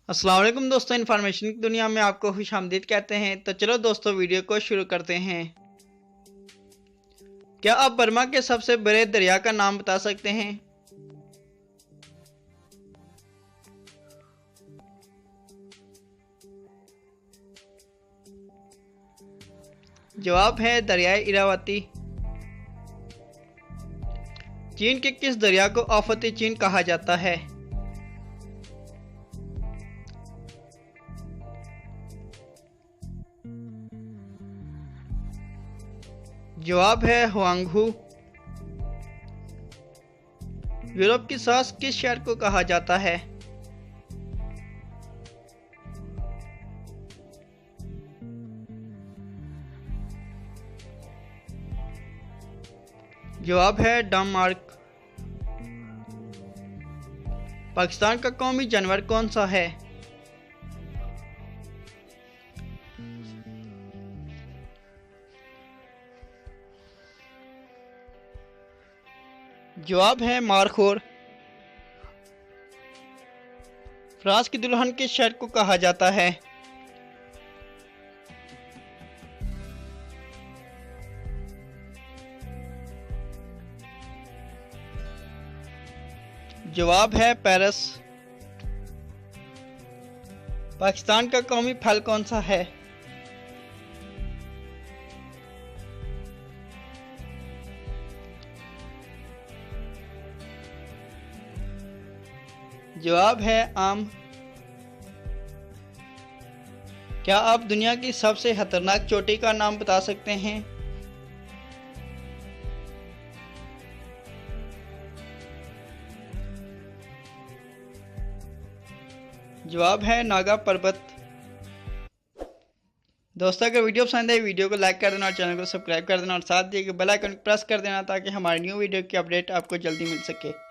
अस्सलाम वालेकुम दोस्तों, इन्फॉर्मेशन की दुनिया में आपको खुशामदीद कहते हैं। तो चलो दोस्तों, वीडियो को शुरू करते हैं। क्या आप बर्मा के सबसे बड़े दरिया का नाम बता सकते हैं? जवाब है दरियाए इरावती। चीन के किस दरिया को आफती चीन कहा जाता है? जवाब है हुआंगहू। यूरोप की सॉस किस शहर को कहा जाता है? जवाब है डेनमार्क। पाकिस्तान का कौमी जानवर कौन सा है? जवाब है मारखोर। फ्रांस की दुल्हन किस शहर को कहा जाता है? जवाब है पेरिस। पाकिस्तान का कौमी फल कौन सा है? जवाब है आम। क्या आप दुनिया की सबसे खतरनाक चोटी का नाम बता सकते हैं? जवाब है नागा पर्वत। दोस्तों, अगर वीडियो पसंद है वीडियो को लाइक कर देना और चैनल को सब्सक्राइब कर देना और साथ दिए बेल आइकन प्रेस कर देना ताकि हमारी न्यू वीडियो की अपडेट आपको जल्दी मिल सके।